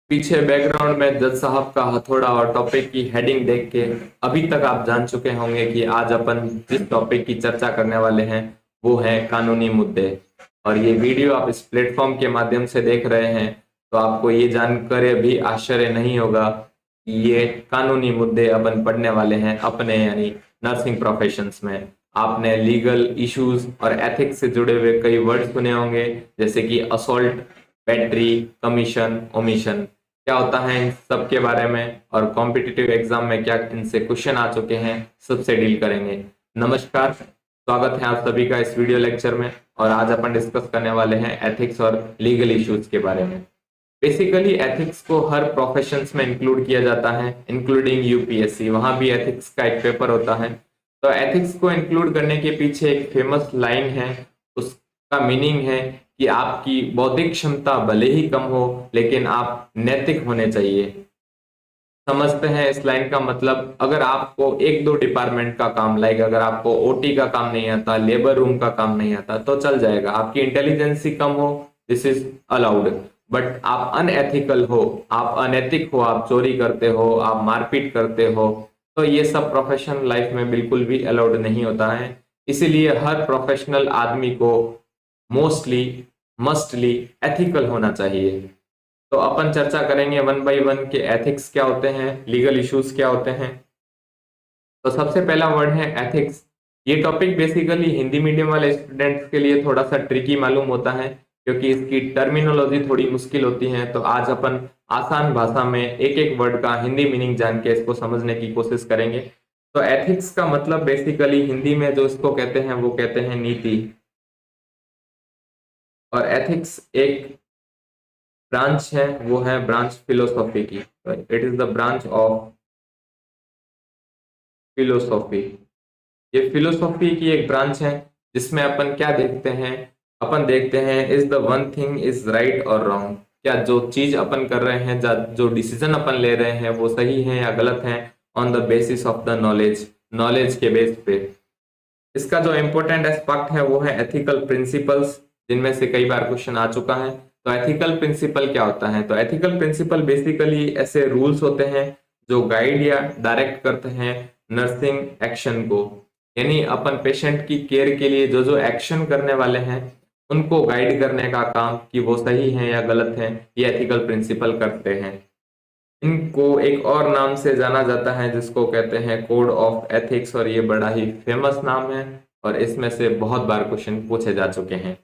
पीछे बैकग्राउंड में जज साहब का हथौड़ा और टॉपिक की हेडिंग देख के अभी तक आप जान चुके होंगे कि आज अपन जिस टॉपिक की चर्चा करने वाले हैं वो है कानूनी मुद्दे। और ये वीडियो आप इस प्लेटफॉर्म के माध्यम से देख रहे हैं तो आपको ये जानकर भी आश्चर्य नहीं होगा कि ये कानूनी मुद्दे अपन पढ़ने वाले हैं अपने यानी नर्सिंग प्रोफेशंस में। आपने लीगल इश्यूज और एथिक्स से जुड़े हुए कई वर्ड सुने होंगे, जैसे कि असॉल्ट, बैटरी, कमीशन, ओमिशन। क्या होता है इन सब के बारे में और कॉम्पिटिटिव एग्जाम में क्या इनसे क्वेश्चन आ चुके हैं, सबसे डील करेंगे। नमस्कार, स्वागत है आप सभी का इस वीडियो लेक्चर में। और आज अपन डिस्कस करने वाले हैं एथिक्स और लीगल इश्यूज के बारे में। बेसिकली एथिक्स को हर प्रोफेशंस में इंक्लूड किया जाता है, इंक्लूडिंग यूपीएससी, वहां भी एथिक्स का एक पेपर होता है। तो एथिक्स को इंक्लूड करने के पीछे एक फेमस लाइन है, उसका मीनिंग है कि आपकी बौद्धिक क्षमता भले ही कम हो लेकिन आप नैतिक होने चाहिए। समझते हैं इस लाइन का मतलब। अगर आपको एक दो डिपार्टमेंट का काम, लाइक अगर आपको ओटी का काम नहीं आता, लेबर रूम का काम नहीं आता तो चल जाएगा, आपकी इंटेलिजेंसी कम हो, दिस इज अलाउड। बट आप अनएथिकल हो, आप अनैतिक हो, आप चोरी करते हो, आप मारपीट करते हो, तो ये सब प्रोफेशनल लाइफ में बिल्कुल भी अलाउड नहीं होता है। इसीलिए हर प्रोफेशनल आदमी को मोस्टली मस्टली एथिकल होना चाहिए। तो अपन चर्चा करेंगे वन बाय वन के एथिक्स क्या होते हैं, लीगल इश्यूज क्या होते हैं। तो सबसे पहला वर्ड है एथिक्स। ये टॉपिक बेसिकली हिंदी मीडियम वाले स्टूडेंट्स के लिए थोड़ा सा ट्रिकी मालूम होता है, क्योंकि इसकी टर्मिनोलॉजी थोड़ी मुश्किल होती है। तो आज अपन आसान भाषा में एक एक वर्ड का हिंदी मीनिंग जान के इसको समझने की कोशिश करेंगे। तो एथिक्स का मतलब बेसिकली हिंदी में जो इसको कहते हैं वो कहते हैं नीति। और एथिक्स एक ब्रांच है, वो है ब्रांच फिलोसॉफी की। It is the branch of philosophy. ये फिलोसॉफी की एक ब्रांच है जिसमें अपन क्या देखते हैं, अपन देखते हैं is the one thing is right और रॉन्ग। क्या जो चीज अपन कर रहे हैं, जो डिसीजन अपन ले रहे हैं वो सही है या गलत है, on the basis of the knowledge, knowledge के बेस पे। इसका जो इम्पोर्टेंट एस्पेक्ट है वो है एथिकल प्रिंसिपल्स, जिनमें से कई बार क्वेश्चन आ चुका है। तो एथिकल प्रिंसिपल क्या होता है? तो एथिकल प्रिंसिपल बेसिकली ऐसे रूल्स होते हैं जो गाइड या डायरेक्ट करते हैं नर्सिंग एक्शन को। यानी अपन पेशेंट की केयर के लिए जो जो एक्शन करने वाले हैं उनको गाइड करने का काम, कि वो सही है या गलत है, ये एथिकल प्रिंसिपल करते हैं। इनको एक और नाम से जाना जाता है जिसको कहते हैं कोड ऑफ एथिक्स, और ये बड़ा ही फेमस नाम है और इसमें से बहुत बार क्वेश्चन पूछे जा चुके हैं।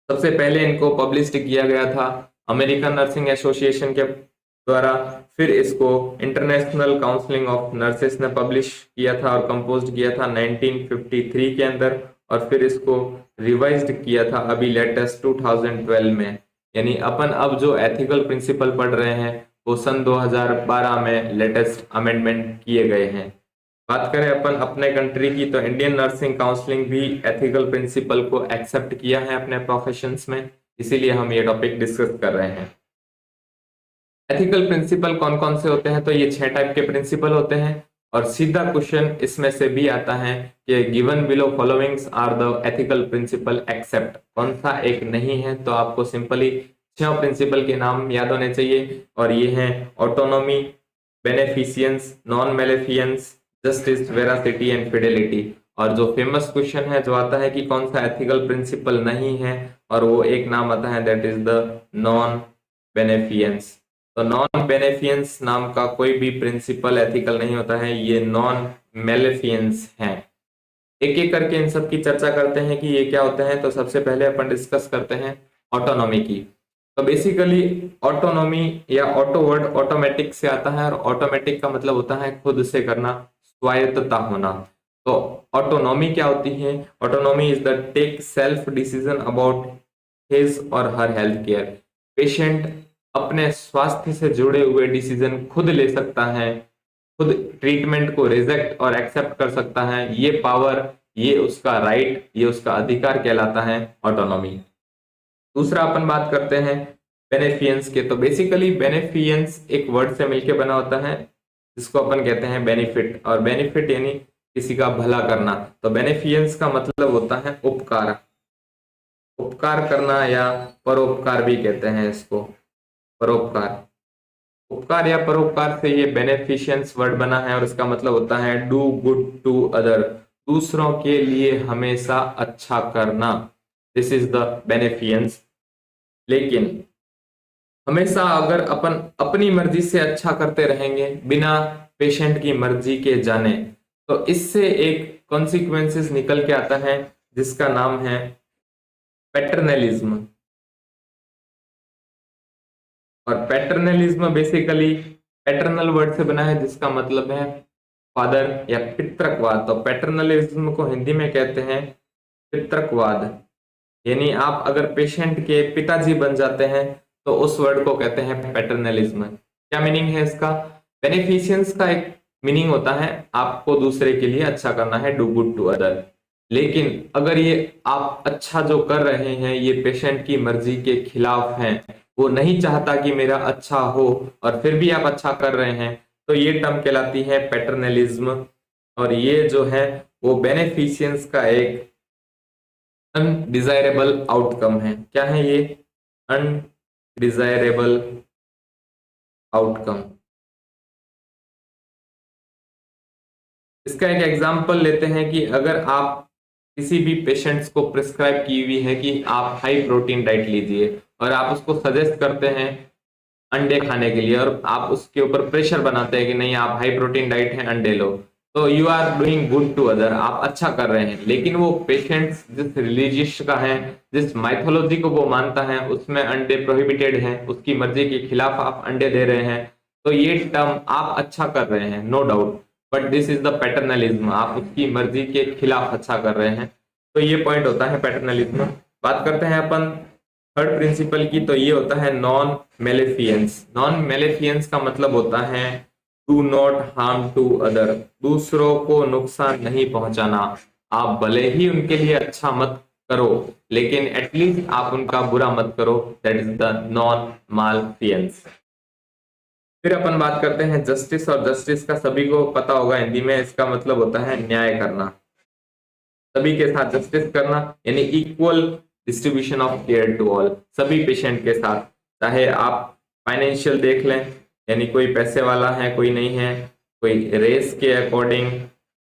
सबसे पहले इनको पब्लिश्ड किया गया था अमेरिकन नर्सिंग एसोसिएशन के द्वारा, फिर इसको इंटरनेशनल काउंसिलिंग ऑफ नर्सेस ने पब्लिश किया था और कंपोज किया था 1953 के अंदर, और फिर इसको रिवाइज्ड किया था अभी लेटेस्ट 2012 में। यानी अपन अब जो एथिकल प्रिंसिपल पढ़ रहे हैं वो सन 2012 में लेटेस्ट अमेंडमेंट किए गए हैं। बात करें अपन अपने कंट्री की, तो इंडियन नर्सिंग काउंसलिंग भी एथिकल प्रिंसिपल को एक्सेप्ट किया है अपने प्रोफेशंस में, इसीलिए हम ये टॉपिक डिस्कस कर रहे हैं। एथिकल प्रिंसिपल कौन कौन से होते हैं? तो ये 6 टाइप के प्रिंसिपल होते हैं। और सीधा क्वेश्चन इसमें से भी आता है कि given below followings are the ethical principle except, कौन सा एक नहीं है? तो आपको सिंपली 6 प्रिंसिपल के नाम याद होने चाहिए, और ये हैं autonomy, beneficence, non maleficence, justice, veracity and fidelity. और जो फेमस क्वेश्चन है जो आता है कि कौन सा एथिकल प्रिंसिपल नहीं है, और वो एक नाम आता है, दैट इज द नॉन बेनेफियंस। तो नॉन बेनेफियंस नाम का कोई भी प्रिंसिपल एथिकल नहीं होता है, ये नॉन मेलेफियंस है। एक एक करके इन सब की चर्चा करते हैं कि ये क्या होते हैं। तो सबसे पहले अपन डिस्कस करते हैं ऑटोनॉमी की। तो बेसिकली ऑटोनॉमी या ऑटो वर्ड ऑटोमेटिक से आता है, और ऑटोमेटिक का मतलब होता है खुद से करना, स्वायत्तता होना। तो ऑटोनॉमी क्या होती है? Autonomy is the take self decision about his और हर हेल्थ केयर। पेशेंट अपने स्वास्थ्य से जुड़े हुए डिसीजन खुद ले सकता है, खुद ट्रीटमेंट को रिजेक्ट और एक्सेप्ट कर सकता है। ये पावर, ये उसका राइट, ये उसका अधिकार कहलाता है ऑटोनॉमी। दूसरा अपन बात करते हैं बेनेफियंस के। तो बेसिकली बेनेफियंस एक वर्ड से मिलके बना होता है जिसको अपन कहते हैं बेनिफिट, और बेनिफिट यानी किसी का भला करना। तो बेनेफियंस का मतलब होता है उपकार, उपकार करना, या परोपकार भी कहते हैं इसको, परोपकार। उपकार या परोपकार से ये बेनिफिशियंस वर्ड बना है और इसका मतलब होता है डू गुड टू अदर, दूसरों के लिए हमेशा अच्छा करना। This is the beneficence. लेकिन हमेशा अगर अपन अपनी मर्जी से अच्छा करते रहेंगे बिना पेशेंट की मर्जी के जाने, तो इससे एक कॉन्सिक्वेंसेस निकल के आता है जिसका नाम है पैटर्नलिज्म। और पैटर्नलिज्म बेसिकली पैटर्नल वर्ड से बना है जिसका मतलब है फादर या पितृकवाद। तो पैटर्नलिज्म को हिंदी में कहते हैं पितृकवाद। यानी आप अगर पेशेंट के पिताजी बन जाते हैं तो उस वर्ड को कहते हैं पैटर्नलिज्म। क्या मीनिंग है इसका? बेनिफिशियंस का एक मीनिंग होता है आपको दूसरे के लिए अच्छा करना है, डू गुड टू अदर। लेकिन अगर ये आप अच्छा जो कर रहे हैं ये पेशेंट की मर्जी के खिलाफ है, वो नहीं चाहता कि मेरा अच्छा हो और फिर भी आप अच्छा कर रहे हैं, तो ये टर्म कहलाती है पैटर्नलिज्म। और ये जो है वो बेनिफिशियंस का एक अनडिजायरेबल आउटकम है। क्या है ये? Undesirable outcome. इसका एक एग्जांपल लेते हैं कि अगर आप किसी भी पेशेंट्स को प्रिस्क्राइब की हुई है कि आप हाई प्रोटीन डाइट लीजिए और आप उसको सजेस्ट करते हैं अंडे खाने के लिए और आप उसके ऊपर प्रेशर बनाते हैं कि नहीं आप हाई प्रोटीन डाइट है अंडे लो, तो you are doing good to other, आप अच्छा कर रहे हैं। लेकिन वो पेशेंट्स जिस रिलीजियस का है, जिस माइथोलॉजी को वो मानता है उसमें अंडे प्रोहिबिटेड हैं, उसकी मर्जी के खिलाफ आप अंडे दे रहे हैं, तो ये टर्म आप अच्छा कर रहे हैं no doubt, but this is the paternalism, आप उसकी मर्जी के खिलाफ अच्छा कर रहे हैं। तो ये पॉइंट होता है पैटर्नलिज्म। बात करते हैं अपन थर्ड प्रिंसिपल की, तो ये होता है नॉन मेलेफियंस। नॉन मेलेफियंस का मतलब होता है do not harm to other, दूसरों को नुकसान नहीं पहुंचाना। आप भले ही उनके लिए अच्छा मत करो लेकिन एटलीस्ट आप उनका बुरा मत करो, दैट इज द नॉन मालफियंस। फिर अपन बात करते हैं जस्टिस, और जस्टिस का सभी को पता होगा हिंदी में इसका मतलब होता है न्याय करना, सभी के साथ जस्टिस करना, यानी equal distribution of care to all, सभी पेशेंट के साथ। चाहे आप फाइनेंशियल देख लें, यानी कोई पैसे वाला है कोई नहीं है, कोई रेस के अकॉर्डिंग,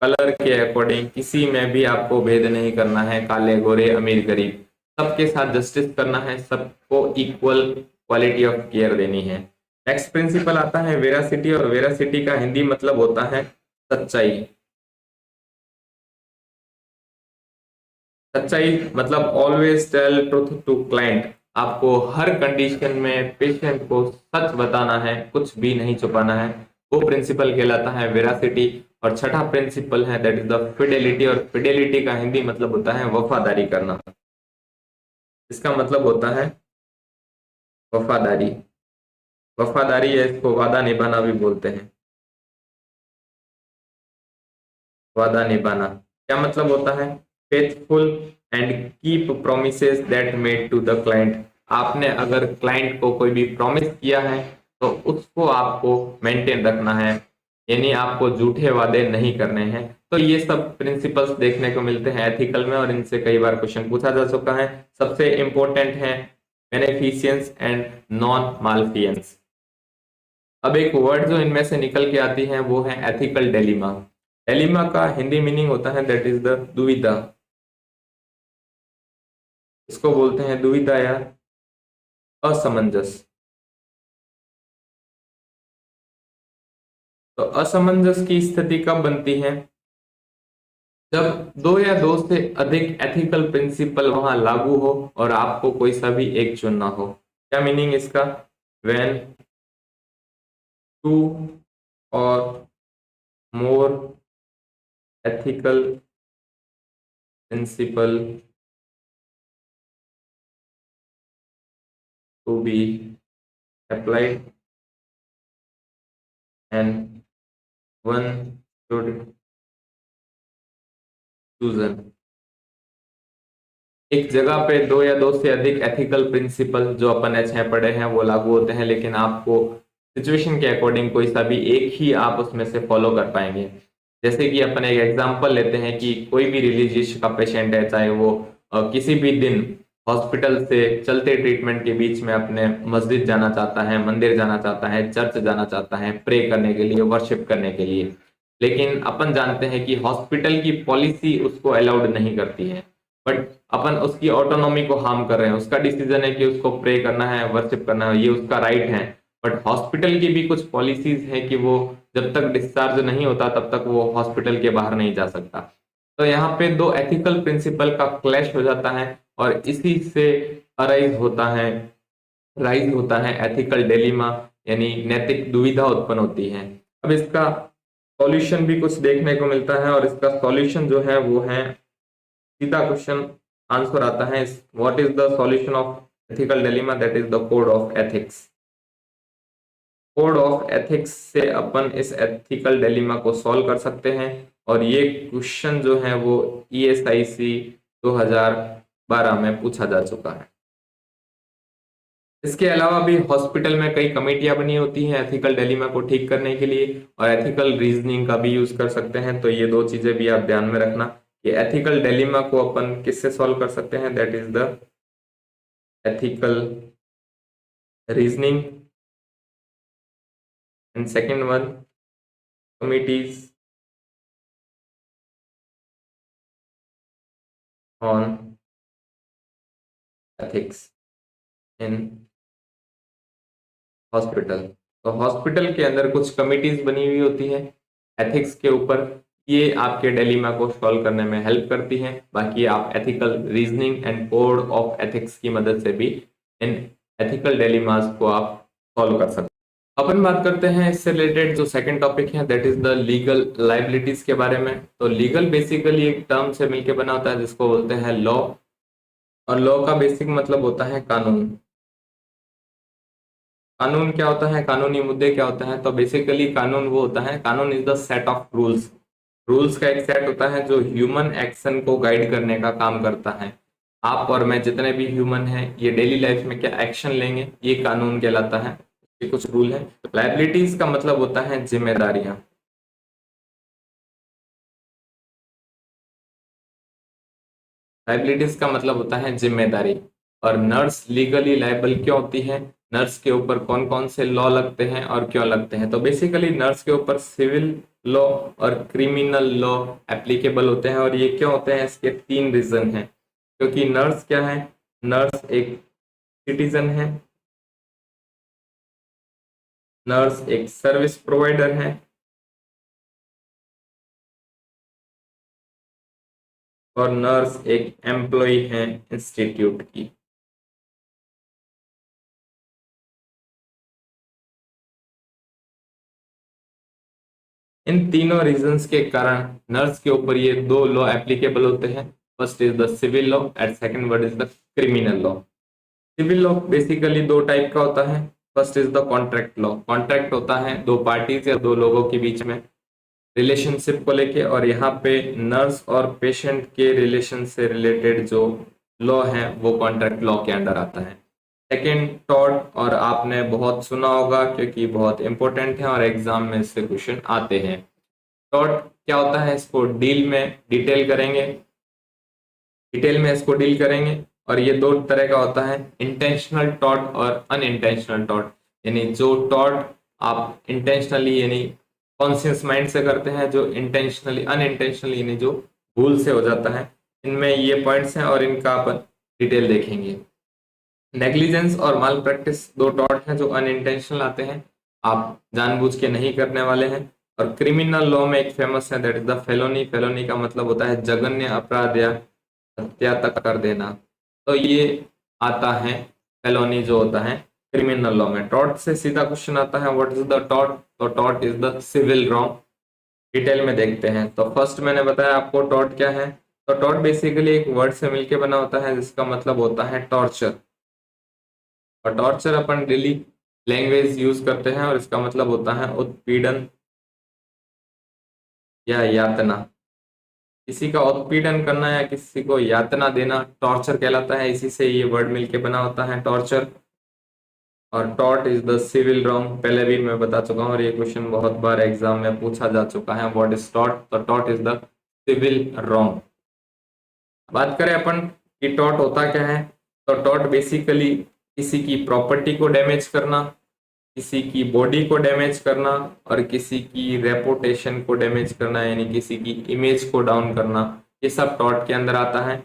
कलर के अकॉर्डिंग, किसी में भी आपको भेद नहीं करना है, काले गोरे अमीर गरीब, सबके साथ जस्टिस करना है, सबको इक्वल क्वालिटी ऑफ केयर देनी है। नेक्स्ट प्रिंसिपल आता है वेरासिटी, और वेरासिटी का हिंदी मतलब होता है सच्चाई। सच्चाई मतलब always tell truth to client, आपको हर कंडीशन में पेशेंट को सच बताना है, कुछ भी नहीं छुपाना है, वो प्रिंसिपल कहलाता है वेरासिटी। और छठा प्रिंसिपल है दैट इज द फिडेलिटी, और फिडेलिटी का हिंदी मतलब होता है वफादारी करना। इसका मतलब होता है वफादारी, वफादारी है इसको वादा निभाना भी बोलते हैं। वादा निभाना क्या मतलब होता है? Faithful and keep promises that made to the client, आपने अगर क्लाइंट को कोई भी प्रॉमिस किया है तो उसको आपको मेंटेन रखना है, यानी आपको झूठे वादे नहीं करने हैं। तो ये सब प्रिंसिपल्स देखने को मिलते हैं एथिकल में, और इनसे कई बार क्वेश्चन पूछा जा चुका है। सबसे इंपॉर्टेंट है बेनिफिशियंस एंड नॉन मालफियंस। अब एक वर्ड जो इनमें से निकल के आती है वो है एथिकल डिलेमा। डिलेमा का हिंदी मीनिंग होता है दैट इज द दुविधा, इसको बोलते हैं दुविधा या असमंजस। तो असमंजस की स्थिति कब बनती है? जब दो या दो से अधिक एथिकल प्रिंसिपल वहां लागू हो और आपको कोई सा भी एक चुनना हो। क्या मीनिंग इसका? व्हेन टू और मोर ethical principle to be applied and one should chosen। एक जगह पे दो या दो से अधिक एथिकल प्रिंसिपल जो अपन एच पढ़े हैं वो लागू होते हैं, लेकिन आपको सिचुएशन के अकॉर्डिंग कोई सा भी एक ही आप उसमें से फॉलो कर पाएंगे। जैसे कि अपन एक एग्जांपल लेते हैं कि कोई भी रिलीजियस का पेशेंट है, चाहे वो किसी भी दिन हॉस्पिटल से चलते ट्रीटमेंट के बीच में अपने मस्जिद जाना चाहता है, मंदिर जाना चाहता है, चर्च जाना चाहता है, प्रे करने के लिए, वर्शिप करने के लिए। लेकिन अपन जानते हैं कि हॉस्पिटल की पॉलिसी उसको अलाउड नहीं करती है, बट अपन उसकी ऑटोनॉमी को हार्म कर रहे हैं। उसका डिसीजन है कि उसको प्रे करना है, वर्शिप करना है, ये उसका राइट है। बट हॉस्पिटल की भी कुछ पॉलिसीज है कि वो जब तक डिस्चार्ज नहीं होता तब तक वो हॉस्पिटल के बाहर नहीं जा सकता। तो यहाँ पे दो एथिकल प्रिंसिपल का क्लैश हो जाता है और इसी से राइज होता है एथिकल डिलेमा, यानी नैतिक दुविधा उत्पन्न होती है। अब इसका सॉल्यूशन भी कुछ देखने को मिलता है और इसका सॉल्यूशन जो है वो है, सीधा क्वेश्चन आंसर आता है, what is the solution of ethical dilemma, that is the code of ethics. Code of ethics से अपन इस एथिकल डिलेमा को सॉल्व कर सकते हैं और ये क्वेश्चन जो है वो ESIC 2012 में पूछा जा चुका है। इसके अलावा भी हॉस्पिटल में कई कमेटियां बनी होती हैं एथिकल डिलेमा को ठीक करने के लिए, और एथिकल रीजनिंग का भी यूज कर सकते हैं। तो ये दो चीजें भी आप ध्यान में रखना कि एथिकल डिलेमा को अपन किससे सॉल्व कर सकते हैं, that is the ethical reasoning, and second one committees on ethics in hospital. तो हॉस्पिटल के अंदर कुछ कमिटीज बनी हुई होती है एथिक्स के ऊपर, ये आपके डिलेमा को सॉल्व करने में हेल्प करती हैं। बाकी आप ethical reasoning and code of ethics की मदद से भी इन एथिकल डिलेमास को आप सॉल्व कर सकते हैं। अपन बात करते हैं इससे रिलेटेड जो सेकंड टॉपिक है, that is the legal liabilities के बारे में। तो लीगल बेसिकली एक टर्म से मिलकर बना होता है जिसको बोलते हैं लॉ, और लॉ का बेसिक मतलब होता है कानून। कानून क्या होता है, कानूनी मुद्दे क्या होता है, तो बेसिकली कानून वो होता है, कानून is the set of rules. Rules का एक सेट होता है जो ह्यूमन एक्शन को गाइड करने का काम करता है। आप और मैं जितने भी ह्यूमन हैं ये डेली लाइफ में क्या एक्शन लेंगे, ये कानून कहलाता है। ये कुछ रूल है। लाइबिलिटीज का मतलब होता है जिम्मेदारियां। लाइबिलिटीज का मतलब होता है जिम्मेदारी। और नर्स लीगली लाइबल क्यों होती है, नर्स के ऊपर कौन कौन से लॉ लगते हैं और क्यों लगते हैं, तो बेसिकली नर्स के ऊपर सिविल लॉ और क्रिमिनल लॉ एप्लीकेबल होते हैं। और ये क्यों होते हैं, इसके तीन रीजन हैं। क्योंकि नर्स क्या है, नर्स एक सिटीजन है, नर्स एक सर्विस प्रोवाइडर है, और नर्स एक एम्प्लॉय है इंस्टीट्यूट की। इन तीनों रीजंस के कारण नर्स के ऊपर ये दो लॉ एप्लीकेबल होते हैं। First is the civil law and second word is the criminal law. Civil law basically दो टाइप का होता है। First is the contract law. Contract होता है दो पार्टीज या दो लोगों के बीच में रिलेशनशिप को लेके, और यहाँ पे नर्स और पेशेंट के रिलेशन से रिलेटेड जो लॉ है वो कॉन्ट्रैक्ट लॉ के अंडर आता है। सेकेंड टॉर्ट, और आपने बहुत सुना होगा क्योंकि बहुत इंपॉर्टेंट है और एग्जाम में इससे क्वेश्चन आते हैं। टॉर्ट क्या होता है, इसको डिटेल में इसको डील करेंगे। और ये दो तरह का होता है, इंटेंशनल टॉर्ट और अनइंटेंशनल टॉर्ट। यानी जो टॉर्ट आप इंटेंशनली यानी कॉन्शियस माइंड से करते हैं, जो इंटेंशनली अनइंटेंशनली यानी जो भूल से हो जाता है। इनमें ये पॉइंट्स हैं और इनका अपन डिटेल देखेंगे। नेग्लिजेंस और माल प्रैक्टिस दो टॉर्ट हैं जो अनइंटेंशनल आते हैं, आप जानबूझ के नहीं करने वाले हैं। और क्रिमिनल लॉ में एक फेमस है, that is the felony. Felony का मतलब होता है जघन्य अपराध या हत्या तक कर देना। तो ये आता है फेलोनी जो होता है क्रिमिनल लॉ में। टॉर्ट से सीधा क्वेश्चन आता है, व्हाट इज द टॉर्ट, तो tort is the civil wrong. Detail में देखते हैं। तो फर्स्ट मैंने बताया आपको टॉर्ट क्या है। तो टॉर्ट बेसिकली एक वर्ड से मिलके बना होता है जिसका मतलब होता है टॉर्चर। और टॉर्चर अपन डेली लैंग्वेज यूज करते हैं और इसका मतलब होता है उत्पीड़न या यातना। किसी का उत्पीड़न करना या किसी को यातना देना टॉर्चर कहलाता है। इसी से ये वर्ड मिलके बना होता है टॉर्चर। और tort is the civil wrong, पहले भी मैं बता चुका हूँ और ये क्वेश्चन बहुत बार एग्जाम में पूछा जा चुका है। व्हाट इज टॉर्ट, तो tort is the civil wrong. बात करें अपन कि टॉर्ट होता क्या है, तो टॉर्ट बेसिकली किसी की प्रॉपर्टी को डैमेज करना, किसी की बॉडी को डैमेज करना और किसी की रेपुटेशन को डैमेज करना, यानी किसी की इमेज को डाउन करना, ये सब टॉर्ट के अंदर आता है।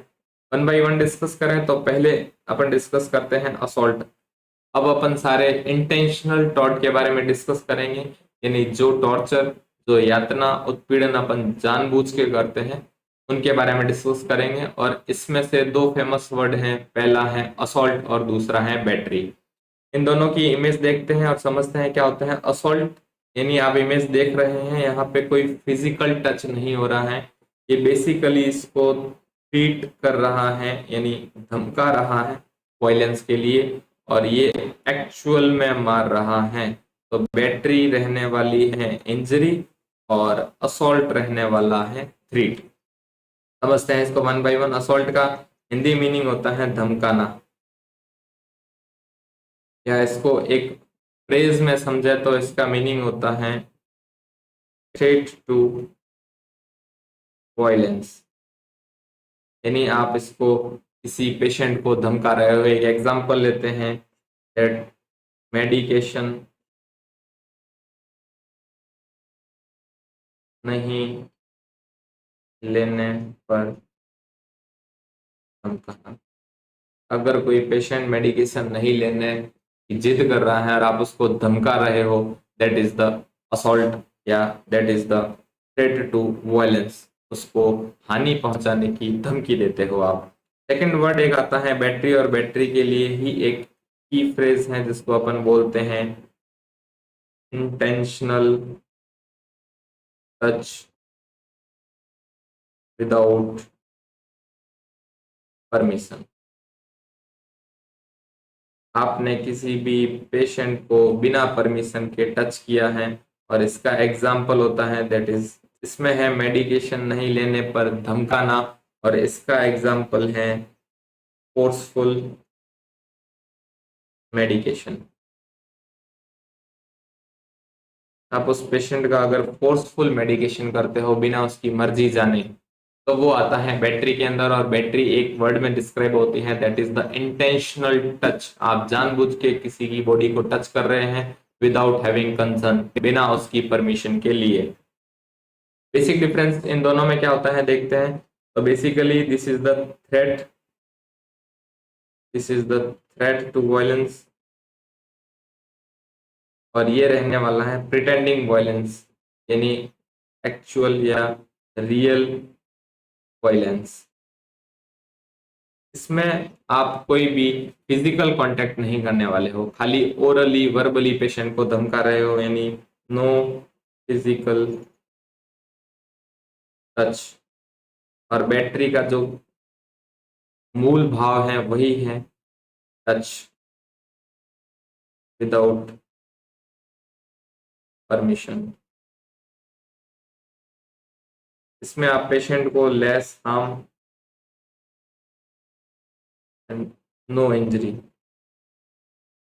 वन बाय वन डिस्कस करें तो पहले अपन डिस्कस करते हैं असॉल्ट। अब अपन सारे इंटेंशनल टॉर्ट के बारे में डिस्कस करेंगे, यानी जो टॉर्चर, जो यातना, उत्पीड़न अपन जानबूझ के करते हैं उनके बारे में डिस्कस करेंगे। और इसमें से दो फेमस वर्ड हैं, पहला है असॉल्ट और दूसरा है बैटरी। इन दोनों की इमेज देखते हैं और समझते हैं क्या होता है असॉल्ट। यानी आप इमेज देख रहे हैं, यहाँ पे कोई फिजिकल टच नहीं हो रहा है, ये बेसिकली इसको ट्रीट कर रहा है यानी धमका रहा है वायलेंस के लिए, और ये एक्चुअल में मार रहा है। तो बैटरी रहने वाली है इंजरी और असॉल्ट रहने वाला है थ्रेट। समझते हैं इसको वन बाय वन। असॉल्ट का हिंदी मीनिंग होता है धमकाना, या इसको एक फ्रेज में समझे तो इसका मीनिंग होता है थ्रेट टू वायलेंस। यानी आप इसको किसी पेशेंट को धमका रहे हो। एक एग्जांपल लेते हैं, दैट मेडिकेशन नहीं लेने पर धमकाना। अगर कोई पेशेंट मेडिकेशन नहीं लेने की जिद कर रहा है और आप उसको धमका रहे हो, दैट इज द असॉल्ट, या that is the threat to violence. उसको हानि पहुंचाने की धमकी देते हो आप। सेकंड वर्ड एक आता है बैटरी, और बैटरी के लिए ही एक की फ्रेज है जिसको अपन बोलते हैं इंटेंशनल टच विदाउट परमिशन। आपने किसी भी पेशेंट को बिना परमिशन के टच किया है, और इसका एग्जाम्पल होता है दैट इज, इसमें है मेडिकेशन नहीं लेने पर धमकाना, और इसका एग्जाम्पल है फोर्सफुल मेडिकेशन। आप उस पेशेंट का अगर फोर्सफुल मेडिकेशन करते हो बिना उसकी मर्जी जाने, तो वो आता है बैटरी के अंदर। और बैटरी एक वर्ड में डिस्क्राइब होती है, that is the intentional touch. आप जानबूझ के किसी की बॉडी को टच कर रहे हैं विदाउट हैविंग कंसर्न, बिना उसकी परमिशन के लिए। बेसिक डिफरेंस इन दोनों में क्या होता है देखते हैं। तो basically this is the threat, this is the threat to violence, और ये रहने वाला है प्रिटेंडिंग वायलेंस, यानी एक्चुअल या रियल वायलेंस। इसमें आप कोई भी फिजिकल कांटेक्ट नहीं करने वाले हो, खाली ओरली वर्बली पेशेंट को धमका रहे हो, यानी नो फिजिकल टच। और बैटरी का जो मूल भाव है वही है टच विदाउट परमिशन। इसमें आप पेशेंट को less harm and no injury,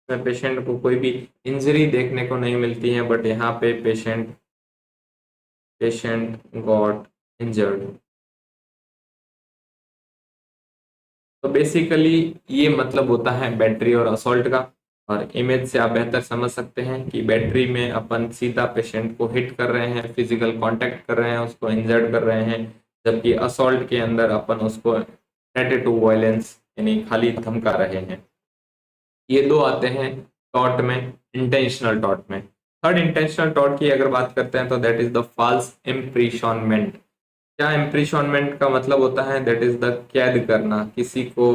में पेशेंट को कोई भी इंजरी देखने को नहीं मिलती है, बट यहाँ पे पेशेंट गॉट इंजर्ड। तो बेसिकली ये मतलब होता है बैटरी और असॉल्ट का। और इमेज से आप बेहतर समझ सकते हैं कि बैटरी में अपन सीधा पेशेंट को हिट कर रहे हैं, फिजिकल कांटेक्ट कर रहे हैं, उसको इंजर्ड कर रहे हैं, जबकि असॉल्ट के अंदर अपन उसको थ्रेट टू वायलेंस यानी खाली धमका रहे हैं। ये दो आते हैं टॉर्ट में, इंटेंशनल टॉर्ट में। थर्ड इंटेंशनल टॉर्ट की अगर बात करते हैं तो दैट इज द फॉल्स इम्प्रेशनमेंट। क्या इम्प्रेशनमेंट का मतलब होता है, दैट इज द कैद करना, किसी को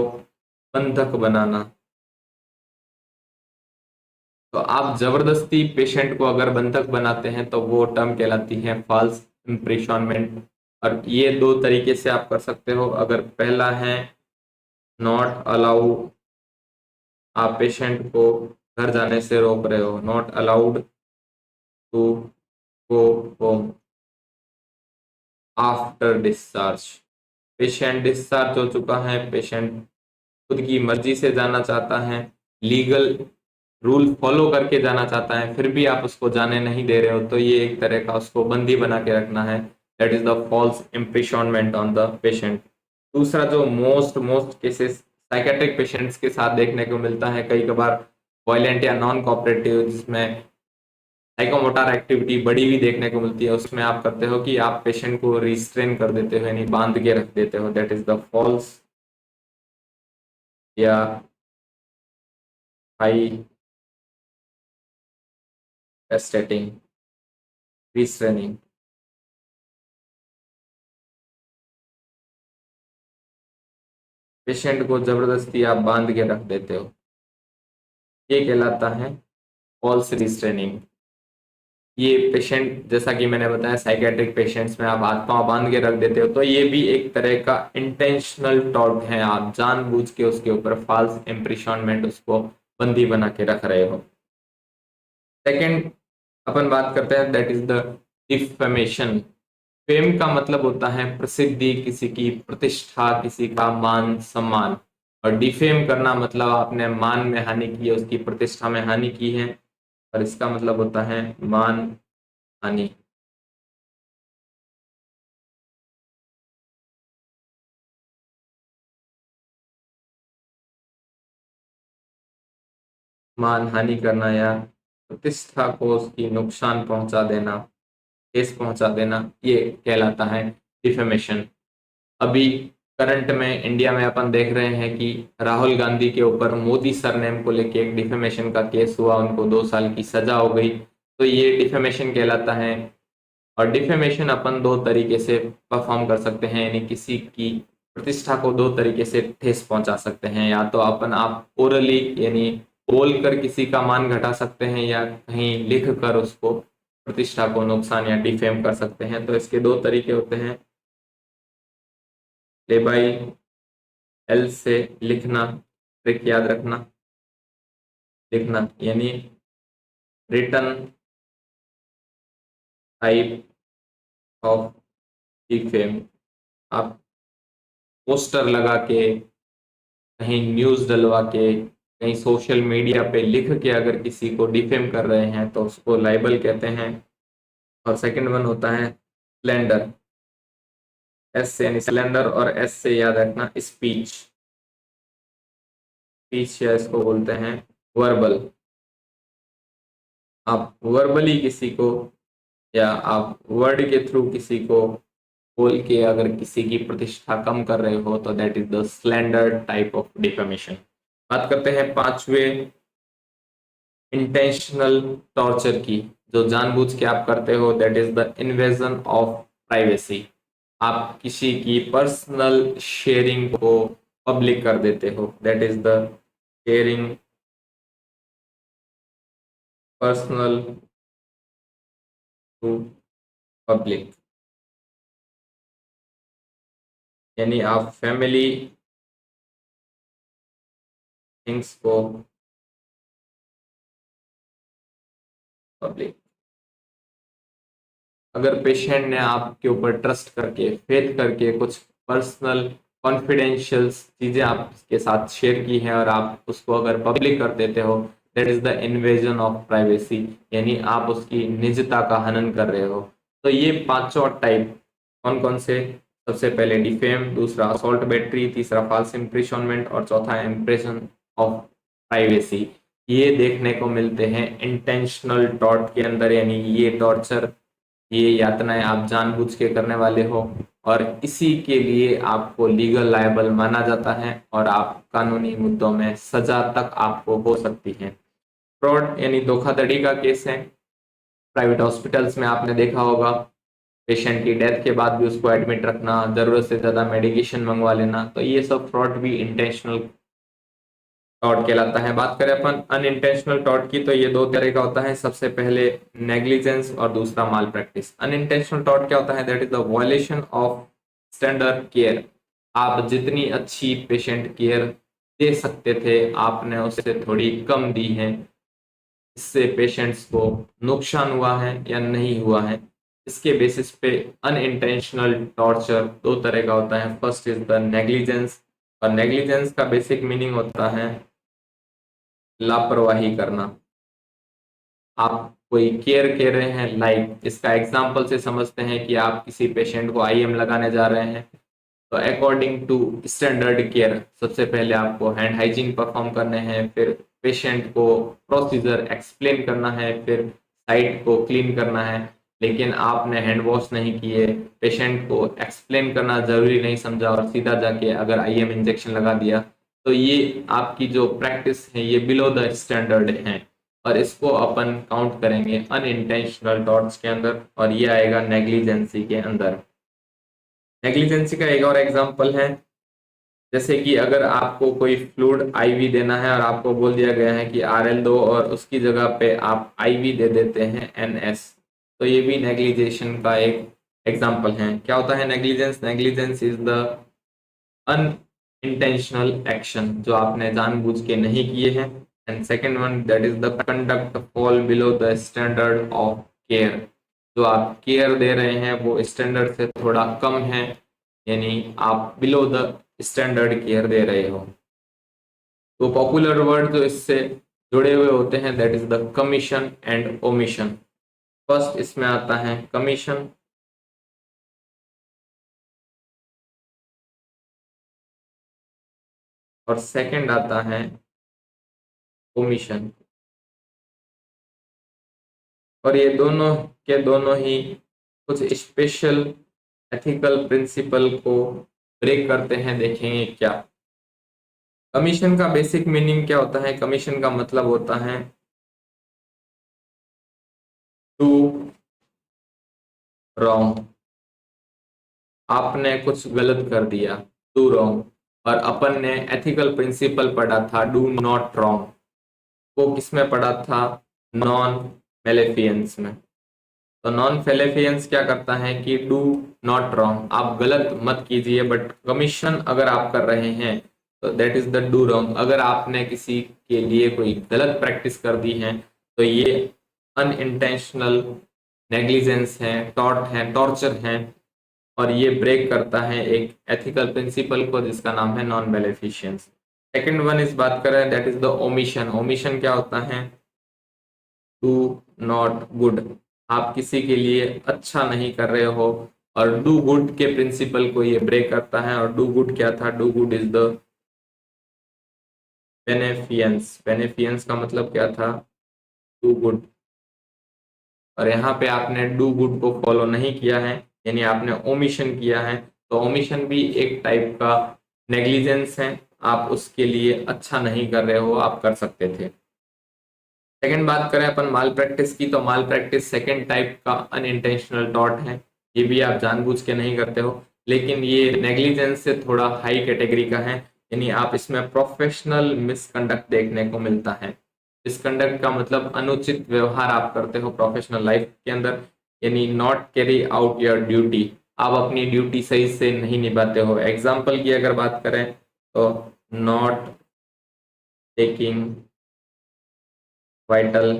बंधक बनाना। तो आप जबरदस्ती पेशेंट को अगर बंधक बनाते हैं तो वो टर्म कहलाती है फॉल्स इम्प्रेशनमेंट। और ये दो तरीके से आप कर सकते हो। अगर पहला है नॉट अलाउ, आप पेशेंट को घर जाने से रोक रहे हो, not allowed to go home after discharge. Patient discharge हो चुका है, पेशेंट खुद की मर्जी से जाना चाहता है, लीगल रूल फॉलो करके जाना चाहता है, फिर भी आप उसको जाने नहीं दे रहे हो, तो ये एक तरह का उसको बंदी बना के रखना है। That is the false imprisonment on the patient. दूसरा जो मोस्ट केसेस साइकेट्रिक पेशेंट्स के साथ देखने को मिलता है कई कबार वायलेंट या नॉन कोऑपरेटिव, जिसमें साइकोमोटर एक्टिविटी बड़ी भी देखने को मिलती है। उसमें आप करते हो कि आप पेशेंट को रिस्ट्रेन कर देते हो, यानी बांध के रख देते हो, दैट इज द फॉल्स या हाई एस्टेटिंग रिस्ट्रेनिंग। पेशेंट को जबरदस्ती आप बांध के रख देते हो, ये कहलाता है फॉल्स रिस्ट्रेनिंग। ये पेशेंट, जैसा कि मैंने बताया, साइकेट्रिक पेशेंट्स में आप हाथ पांव बांध के रख देते हो, तो ये भी एक तरह का इंटेंशनल टॉर्ट है, आप जानबूझ के उसके ऊपर फॉल्स इम्प्रेशनमेंट, उसको बंदी बना के रख रहे हो। सेकंड अपन बात करते हैं, that is the defamation. Fame का मतलब होता है प्रसिद्धि, किसी की प्रतिष्ठा, किसी का मान सम्मान, और डिफेम करना मतलब आपने मान में हानि की है, उसकी प्रतिष्ठा में हानि की है, और इसका मतलब होता है मान हानि। मान हानि करना या प्रतिष्ठा को उसकी नुकसान पहुंचा देना, ठेस पहुंचा देना, ये कहलाता है डिफेमेशन। अभी करंट में इंडिया में अपन देख रहे हैं कि राहुल गांधी के ऊपर मोदी सरनेम को लेके एक डिफेमेशन का केस हुआ, उनको 2 साल की सजा हो गई, तो ये डिफेमेशन कहलाता है। और डिफेमेशन अपन दो तरीके से परफॉर्म कर सकते हैं, यानी किसी की प्रतिष्ठा को दो तरीके से ठेस पहुंचा सकते हैं, या तो अपन आप ओरली यानी बोल कर किसी का मान घटा सकते हैं, या कहीं लिख कर उसको प्रतिष्ठा को नुकसान या डिफेम कर सकते हैं। तो इसके दो तरीके होते हैं, ले बाई एल से लिखना, ट्रिक याद रखना, लिखना यानी रिटन टाइप ऑफ डिफेम। आप पोस्टर लगा के, कहीं न्यूज डलवा के, कहीं सोशल मीडिया पे लिख के अगर किसी को डिफेम कर रहे हैं तो उसको लाइबल कहते हैं। और सेकंड वन होता है स्लैंडर, एस से यानी स्लैंडर, और एस से याद रखना स्पीच। स्पीच या इसको बोलते हैं वर्बल। आप वर्बली किसी को, या आप वर्ड के थ्रू किसी को बोल के अगर किसी की प्रतिष्ठा कम कर रहे हो तो that is the slander type of defamation. बात करते हैं पांचवे इंटेंशनल टॉर्चर की, जो जानबूझ के आप करते हो, that is the invasion of privacy. आप किसी की पर्सनल शेयरिंग को पब्लिक कर देते हो, that is the sharing personal to public. यानी आप फैमिली थिंग्स को पब्लिक। अगर पेशेंट ने आपके ऊपर ट्रस्ट करके, फेथ करके कुछ पर्सनल कॉन्फिडेंशियल चीजें आपके साथ शेयर की हैं, और आप उसको अगर पब्लिक कर देते हो, that is the invasion of privacy, यानी आप उसकी निजता का हनन कर रहे हो। तो ये पांचों टाइप कौन कौन से? सबसे पहले डिफेम, दूसरा असॉल्ट बैटरी, तीसरा फॉल्स इम्प्रेशनमेंट, और चौथा इम्प्रेशन ऑफ प्राइवेसी। ये देखने को मिलते हैं इंटेंशनल टॉर्ट के अंदर, यानी ये टॉर्चर, ये यातनाएं आप जानबूझ के करने वाले हो, और इसी के लिए आपको लीगल लायबल माना जाता है, और आप कानूनी मुद्दों में सजा तक आपको हो सकती है। फ्रॉड यानी धोखाधड़ी का केस है। प्राइवेट हॉस्पिटल्स में आपने देखा होगा, पेशेंट की डेथ के बाद भी उसको एडमिट रखना, जरूरत से ज्यादा मेडिकेशन मंगवा लेना, तो ये सब फ्रॉड भी इंटेंशनल टॉर्ट कहलाता है। बात करें अपन अनइंटेंशनल टॉर्ट की, तो ये दो तरह का होता है। सबसे पहले नेग्लिजेंस और दूसरा माल प्रैक्टिस। अनइंटेंशनल टॉर्ट क्या होता है? That is the violation of standard care. आप जितनी अच्छी पेशेंट केयर दे सकते थे, आपने उससे थोड़ी कम दी है, इससे पेशेंट्स को नुकसान हुआ है या नहीं हुआ है, इसके बेसिस पे अनइंटेंशनल टॉर्चर दो तरह का होता है। फर्स्ट इज द नेग्लिजेंस, और नेग्लिजेंस का बेसिक मीनिंग होता है लापरवाही करना। आप कोई केयर कर रहे हैं, लाइक इसका एग्जांपल से समझते हैं कि आप किसी पेशेंट को आईएम लगाने जा रहे हैं, तो अकॉर्डिंग टू स्टैंडर्ड केयर सबसे पहले आपको हैंड हाइजीन परफॉर्म करने हैं, फिर पेशेंट को प्रोसीजर एक्सप्लेन करना है, फिर साइट को क्लीन करना है। लेकिन आपने हैंड वॉश नहीं किए, पेशेंट को एक्सप्लेन करना जरूरी नहीं समझा और सीधा जाके अगर आईएम इंजेक्शन लगा दिया, तो ये आपकी जो प्रैक्टिस है ये बिलो द स्टैंडर्ड है और इसको अपन काउंट करेंगे अनइंटेंशनल टॉर्ट्स के अंदर और ये आएगा नेग्लिजेंसी के अंदर। नेग्लिजेंसी का एक और एग्जांपल है, जैसे कि अगर आपको कोई फ्लूइड आईवी देना है और आपको बोल दिया गया है कि आरएल दो और उसकी जगह पे आप आईवी दे देते हैं एनएस, तो ये भी नेग्लिजेशन का एक एग्जांपल है। क्या होता है negligence? Negligence is the unintentional action जो आपने जानबूझ के नहीं किए हैं। And second one that is the conduct fall below the standard of care, जो आप केयर दे रहे हैं वो स्टैंडर्ड से थोड़ा कम है, यानी आप बिलो द स्टैंडर्ड केयर दे रहे हो। तो पॉपुलर वर्ड जो इससे जुड़े हुए होते हैं that is the commission and omission. First इसमें आता है कमीशन और सेकंड आता है ओमिशन, और ये दोनों के दोनों ही कुछ स्पेशल एथिकल प्रिंसिपल को ब्रेक करते हैं। देखेंगे क्या कमीशन का बेसिक मीनिंग क्या होता है। कमीशन का मतलब होता है टू रॉन्ग, आपने कुछ गलत कर दिया, टू रॉन्ग। और अपन ने एथिकल प्रिंसिपल पढ़ा था डू नॉट रॉन्ग, वो किसमें पढ़ा था? नॉन मेलेफियंस में। तो नॉन फेलेफियंस क्या करता है कि डू नॉट रॉन्ग, आप गलत मत कीजिए, बट कमीशन अगर आप कर रहे हैं तो that is the do wrong. अगर आपने किसी के लिए कोई गलत प्रैक्टिस कर दी है तो ये अनइंटेंशनल नेग्लिजेंस है, टॉर्ट है, टॉर्चर है, और ये ब्रेक करता है एक एथिकल प्रिंसिपल को जिसका नाम है नॉन बेनिफिशियंस। सेकेंड वन इस बात कर रहे हैं that is the omission. Omission क्या होता है? डू नॉट गुड, आप किसी के लिए अच्छा नहीं कर रहे हो, और डू गुड के प्रिंसिपल को ये ब्रेक करता है। और डू गुड क्या था? Do good is the beneficence. Beneficence का मतलब क्या था? Do good. और यहाँ पे आपने डू गुड को फॉलो नहीं किया है, यानी आपने ओमिशन किया है। तो ओमिशन भी एक टाइप का नेग्लिजेंस है, आप उसके लिए अच्छा नहीं कर रहे हो, आप कर सकते थे। सेकंड बात करें अपन माल प्रैक्टिस की, तो माल प्रैक्टिस सेकंड टाइप का अनइंटेंशनल टॉर्ट है। ये भी आप जानबूझ के नहीं करते हो, लेकिन ये नेग्लिजेंस से थोड़ा हाई कैटेगरी का है, यानी आप इसमें प्रोफेशनल मिसकंडक्ट देखने को मिलता है। मिसकंडक्ट का मतलब अनुचित व्यवहार आप करते हो प्रोफेशनल लाइफ के अंदर, यानी not carry out your duty, आप अपनी ड्यूटी सही से नहीं निभाते हो। एग्जाम्पल की अगर बात करें तो नॉट टेकिंग वाइटल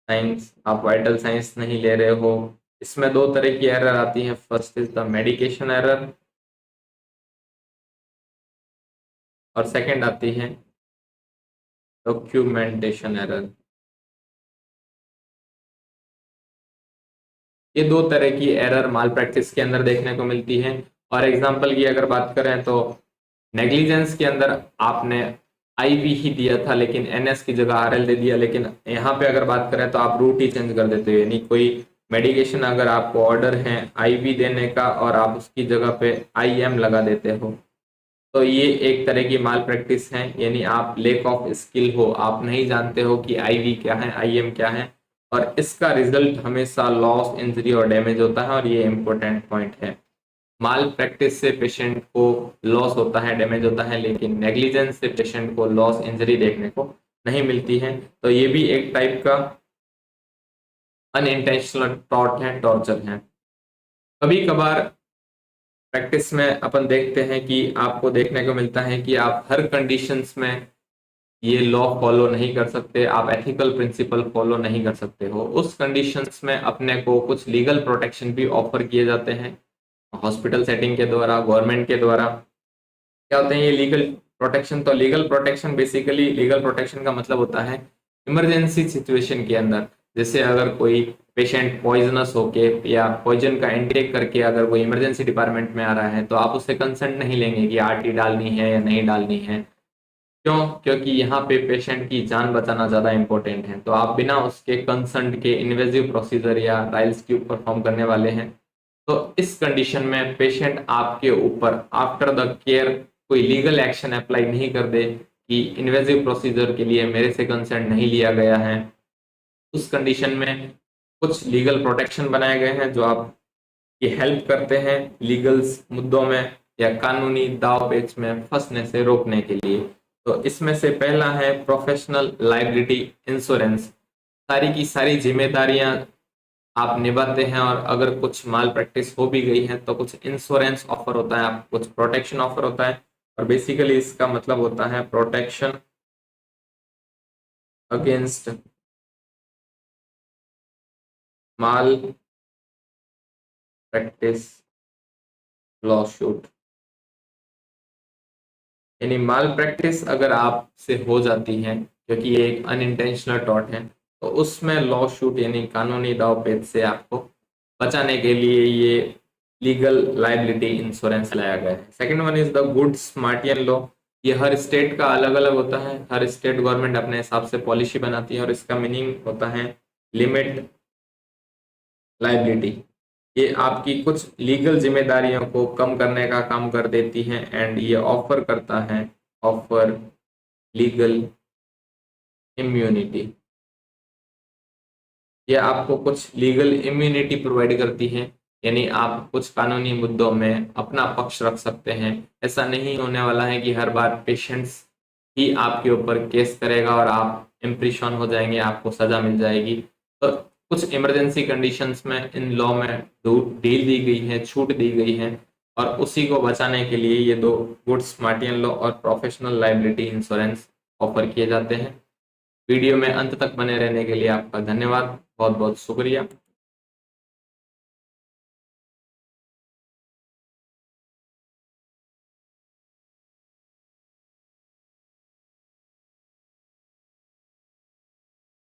साइंस, आप वाइटल साइंस नहीं ले रहे हो। इसमें दो तरह की एरर आती है, first is the medication error और सेकंड आती है डॉक्यूमेंटेशन एरर। ये दो तरह की एरर माल प्रैक्टिस के अंदर देखने को मिलती है। और एग्जांपल की अगर बात करें तो नेग्लिजेंस के अंदर आपने आईवी ही दिया था लेकिन एनएस की जगह आरएल दे दिया, लेकिन यहाँ पे अगर बात करें तो आप रूट ही चेंज कर देते हो, यानी कोई मेडिकेशन अगर आपको ऑर्डर है आईवी देने का और आप उसकी जगह पे आईएम लगा देते हो, तो ये एक तरह की माल प्रैक्टिस है, यानी आप लेक ऑफ स्किल हो, आप नहीं जानते हो कि आईवी क्या है, आईएम क्या है, और इसका रिजल्ट हमेशा लॉस, इंजरी और डैमेज होता है। और ये इंपॉर्टेंट पॉइंट है, माल प्रैक्टिस से पेशेंट को लॉस होता है, डैमेज होता है, लेकिन नेग्लिजेंस से पेशेंट को लॉस, इंजरी देखने को नहीं मिलती है। तो ये भी एक टाइप का अनइंटेंशनल टॉर्ट है, टॉर्चर है। कभी कभार प्रैक्टिस में अपन देखते हैं कि आपको देखने को मिलता है कि आप हर कंडीशंस में ये लॉ फॉलो नहीं कर सकते, आप एथिकल प्रिंसिपल फॉलो नहीं कर सकते हो। उस कंडीशंस में अपने को कुछ लीगल प्रोटेक्शन भी ऑफर किए जाते हैं हॉस्पिटल सेटिंग के द्वारा, गवर्नमेंट के द्वारा। क्या होते हैं ये लीगल प्रोटेक्शन? तो legal protection basically, legal protection का मतलब होता है इमरजेंसी सिचुएशन के अंदर, जैसे अगर कोई पेशेंट पॉइजनस होके या पॉइजन का इंटेक करके अगर वो इमरजेंसी डिपार्टमेंट में आ रहा है तो आप उससे कंसेंट नहीं लेंगे कि आरटी डालनी है या नहीं डालनी है। क्यों? क्योंकि यहाँ पे पेशेंट की जान बचाना ज्यादा इंपॉर्टेंट है, तो आप बिना उसके कंसर्न के इन्वेजिव प्रोसीजर या राइल्स ट्यूब परफॉर्म करने वाले हैं। तो इस कंडीशन में पेशेंट आपके ऊपर आफ्टर द केयर कोई लीगल एक्शन अप्लाई नहीं कर दे कि इन्वेजिव प्रोसीजर के लिए मेरे से कंसेंट नहीं लिया गया है। उस कंडीशन में कुछ लीगल प्रोटेक्शन बनाए गए हैं जो आपकी हेल्प करते हैं लीगल मुद्दों में या कानूनी दाव पेच में फंसने से रोकने के लिए। तो इसमें से पहला है प्रोफेशनल लायबिलिटी इंश्योरेंस। सारी की सारी जिम्मेदारियां आप निभाते हैं और अगर कुछ माल प्रैक्टिस हो भी गई है तो कुछ इंश्योरेंस ऑफर होता है, आपको कुछ प्रोटेक्शन ऑफर होता है। और बेसिकली इसका मतलब होता है प्रोटेक्शन अगेंस्ट माल प्रैक्टिस लॉसूट। यानी माल प्रैक्टिस अगर आपसे हो जाती है, क्योंकि ये एक अनइंटेंशनल टॉट है, तो उसमें लॉ शूट यानी कानूनी दाव पेच से आपको बचाने के लिए ये लीगल लायबिलिटी इंश्योरेंस लाया गया है। Second one is the good Samaritan law. ये हर स्टेट का अलग अलग होता है, हर स्टेट गवर्नमेंट अपने हिसाब से पॉलिसी बनाती है और इसका मीनिंग होता है लिमिट लायबिलिटी। ये आपकी कुछ लीगल जिम्मेदारियों को कम करने का काम कर देती है एंड ये ऑफर करता है ऑफर लीगल इम्यूनिटी। ये आपको कुछ लीगल इम्यूनिटी प्रोवाइड करती है, यानी आप कुछ कानूनी मुद्दों में अपना पक्ष रख सकते हैं। ऐसा नहीं होने वाला है कि हर बार पेशेंट्स ही आपके ऊपर केस करेगा और आप इम्प्रेशन हो जाएंगे, आपको सजा मिल जाएगी। तो कुछ इमरजेंसी कंडीशंस में इन लॉ में ढील दी गई है, छूट दी गई है और उसी को बचाने के लिए ये दो गुड स्मार्टियन लॉ और प्रोफेशनल लायबिलिटी इंश्योरेंस ऑफर किए जाते हैं। वीडियो में अंत तक बने रहने के लिए आपका धन्यवाद, बहुत बहुत शुक्रिया।